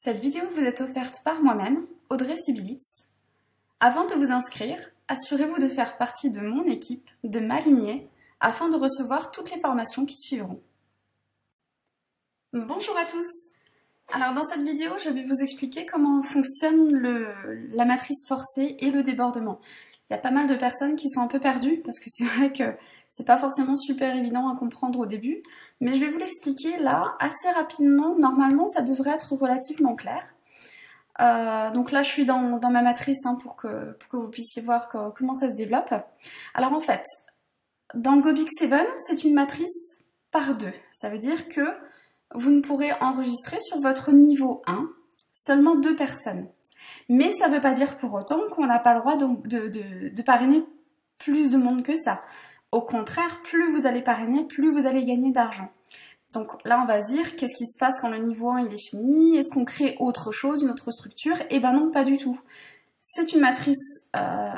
Cette vidéo vous est offerte par moi-même, Audrey Sibilitz. Avant de vous inscrire, assurez-vous de faire partie de mon équipe, de m'aligner, afin de recevoir toutes les formations qui suivront. Bonjour à tous. Alors dans cette vidéo, je vais vous expliquer comment fonctionne la matrice forcée et le débordement. Il y a pas mal de personnes qui sont un peu perdues, parce que c'est vrai que c'est pas forcément super évident à comprendre au début, mais je vais vous l'expliquer là assez rapidement. Normalement, ça devrait être relativement clair. Donc là, je suis dans ma matrice pour que vous puissiez voir comment ça se développe. Alors en fait, dans Go Big 7, c'est une matrice par 2. Ça veut dire que vous ne pourrez enregistrer sur votre niveau 1 seulement 2 personnes. Mais ça ne veut pas dire pour autant qu'on n'a pas le droit de parrainer plus de monde que ça. Au contraire, plus vous allez parrainer, plus vous allez gagner d'argent. Donc là, on va se dire, qu'est-ce qui se passe quand le niveau 1 il est fini? Est-ce qu'on crée autre chose, une autre structure? Eh ben non, pas du tout. C'est une matrice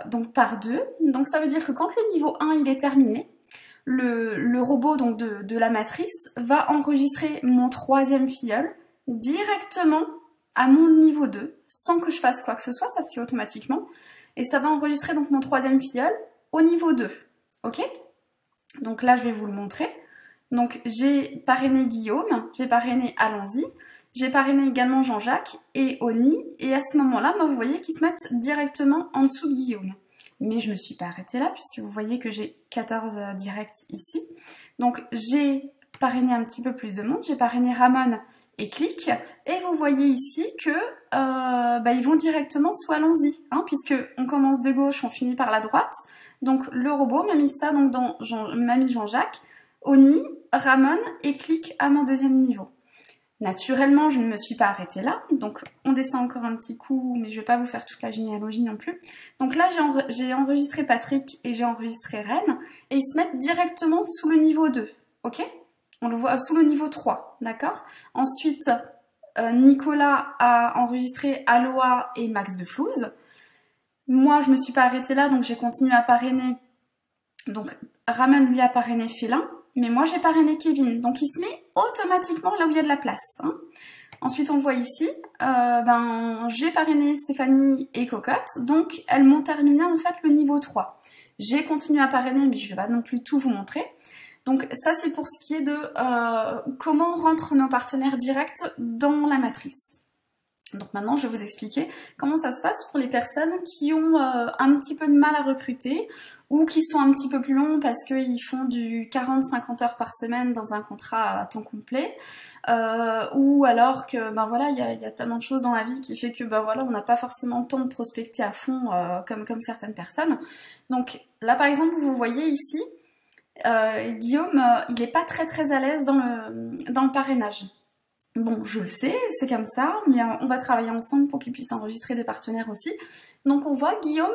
donc par 2. Donc ça veut dire que quand le niveau 1 il est terminé, le robot donc de la matrice va enregistrer mon 3e filleul directement à mon niveau 2, sans que je fasse quoi que ce soit, ça se fait automatiquement. Et ça va enregistrer donc mon 3e filleul au niveau 2. Ok? Donc là, je vais vous le montrer. Donc j'ai parrainé Guillaume, j'ai parrainé Allons-y, j'ai parrainé également Jean-Jacques et Oni. Et à ce moment-là, vous voyez qu'ils se mettent directement en dessous de Guillaume. Mais je ne me suis pas arrêtée là, puisque vous voyez que j'ai 14 directs ici. Donc j'ai parrainé un petit peu plus de monde, j'ai parrainé Ramon et Click. Et vous voyez ici que ils vont directement sous Allons-y, puisque on commence de gauche, on finit par la droite. Donc le robot m'a mis ça donc m'a mis Jean-Jacques, Oni, Ramon et Click à mon 2e niveau. Naturellement, je ne me suis pas arrêtée là, donc on descend encore un petit coup, mais je ne vais pas vous faire toute la généalogie non plus. Donc là, j'ai enregistré Patrick et j'ai enregistré Reine, et ils se mettent directement sous le niveau 2, ok? On le voit sous le niveau 3, d'accord? Ensuite, Nicolas a enregistré Aloha et Max de Flouze. Moi, je ne me suis pas arrêtée là, donc j'ai continué à parrainer. Donc, Ramon lui a parrainé Félin, mais moi j'ai parrainé Kevin. Donc, il se met automatiquement là où il y a de la place. Ensuite, on voit ici, j'ai parrainé Stéphanie et Cocotte, donc elles m'ont terminé en fait le niveau 3. J'ai continué à parrainer, mais je ne vais pas non plus tout vous montrer. Donc, ça c'est pour ce qui est de comment rentrent nos partenaires directs dans la matrice. Donc maintenant, je vais vous expliquer comment ça se passe pour les personnes qui ont un petit peu de mal à recruter ou qui sont un petit peu plus longs parce qu'ils font du 40-50 heures par semaine dans un contrat à temps complet ou alors que, il y a tellement de choses dans la vie qui fait que, on n'a pas forcément le temps de prospecter à fond comme certaines personnes. Donc là, par exemple, vous voyez ici, Guillaume, il n'est pas très à l'aise dans le parrainage. Bon, je le sais, c'est comme ça, mais on va travailler ensemble pour qu'il puisse enregistrer des partenaires aussi. Donc on voit, Guillaume,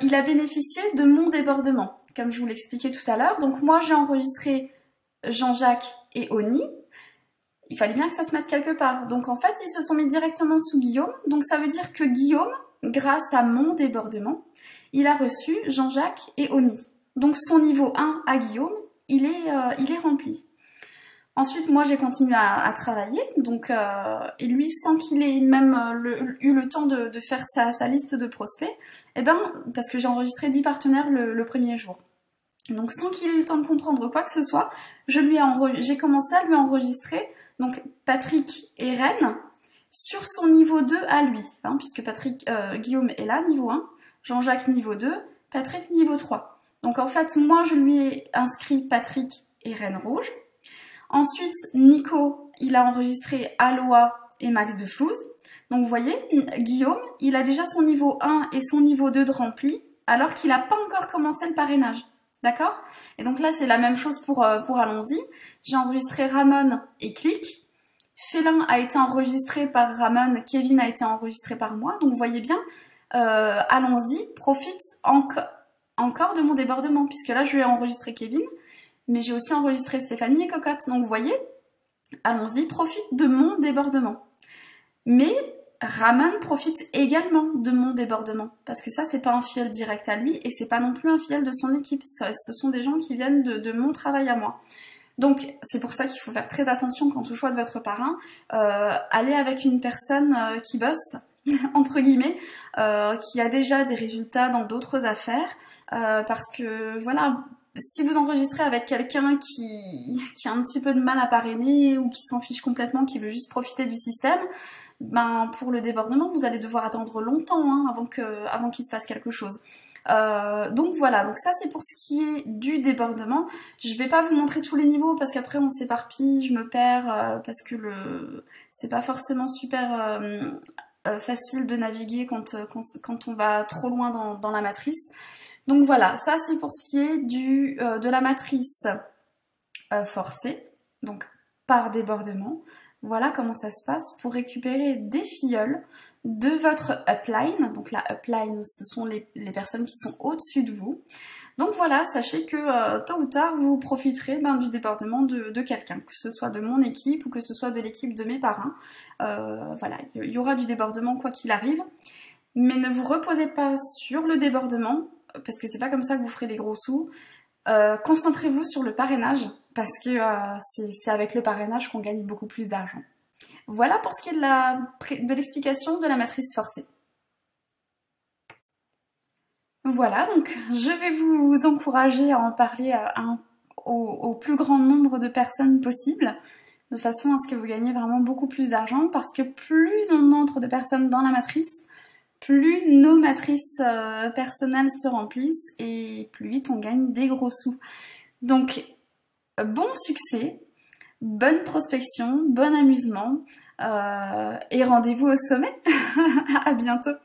il a bénéficié de mon débordement, comme je vous l'expliquais tout à l'heure. Donc moi, j'ai enregistré Jean-Jacques et Oni. Il fallait bien que ça se mette quelque part. Donc en fait, ils se sont mis directement sous Guillaume. Donc ça veut dire que Guillaume, grâce à mon débordement, il a reçu Jean-Jacques et Oni. Donc son niveau 1 à Guillaume, il est rempli. Ensuite, moi, j'ai continué à travailler, donc, et lui, sans qu'il ait même eu le temps de faire sa liste de prospects, parce que j'ai enregistré 10 partenaires le premier jour. Donc, sans qu'il ait eu le temps de comprendre quoi que ce soit, j'ai commencé à lui enregistrer, donc, Patrick et Reine, sur son niveau 2 à lui, puisque Guillaume est là, niveau 1, Jean-Jacques niveau 2, Patrick niveau 3. Donc, en fait, moi, je lui ai inscrit Patrick et Reine rouge. Ensuite, Nico, il a enregistré Aloha et Max de Flouze. Donc vous voyez, Guillaume, il a déjà son niveau 1 et son niveau 2 de rempli, alors qu'il n'a pas encore commencé le parrainage. D'accord? Et donc là, c'est la même chose pour Allons-y. J'ai enregistré Ramon et Click. Félin a été enregistré par Ramon, Kevin a été enregistré par moi. Donc vous voyez bien, Allons-y profite encore de mon débordement, puisque là, je vais enregistrer Kevin. Mais j'ai aussi enregistré Stéphanie et Cocotte. Donc vous voyez, Allons-y profite de mon débordement. Mais Ramon profite également de mon débordement. Parce que ça, c'est pas un filleul direct à lui et c'est pas non plus un filleul de son équipe. Ce sont des gens qui viennent de mon travail à moi. Donc c'est pour ça qu'il faut faire très attention quant au choix de votre parrain. Allez avec une personne qui bosse, entre guillemets, qui a déjà des résultats dans d'autres affaires, parce que voilà, si vous enregistrez avec quelqu'un qui a un petit peu de mal à parrainer ou qui s'en fiche complètement, qui veut juste profiter du système, ben pour le débordement, vous allez devoir attendre longtemps hein, avant qu'il se passe quelque chose. Donc voilà, donc ça c'est pour ce qui est du débordement. Je vais pas vous montrer tous les niveaux parce qu'après on s'éparpille, je me perds, parce que c'est pas forcément super facile de naviguer quand on va trop loin dans la matrice. Donc voilà, ça c'est pour ce qui est de la matrice forcée, donc par débordement. Voilà comment ça se passe pour récupérer des filleuls de votre upline. Donc la upline, ce sont les personnes qui sont au-dessus de vous. Donc voilà, sachez que tôt ou tard, vous profiterez du débordement de quelqu'un, que ce soit de mon équipe ou que ce soit de l'équipe de mes parrains. Voilà, il y aura du débordement quoi qu'il arrive. Mais ne vous reposez pas sur le débordement, parce que c'est pas comme ça que vous ferez des gros sous. Concentrez-vous sur le parrainage, parce que c'est avec le parrainage qu'on gagne beaucoup plus d'argent. Voilà pour ce qui est de l'explication de la matrice forcée. Voilà, donc je vais vous encourager à en parler au plus grand nombre de personnes possible, de façon à ce que vous gagnez vraiment beaucoup plus d'argent, parce que plus on entre de personnes dans la matrice, plus nos matrices personnelles se remplissent et plus vite on gagne des gros sous. Donc, bon succès, bonne prospection, bon amusement et rendez-vous au sommet. À bientôt.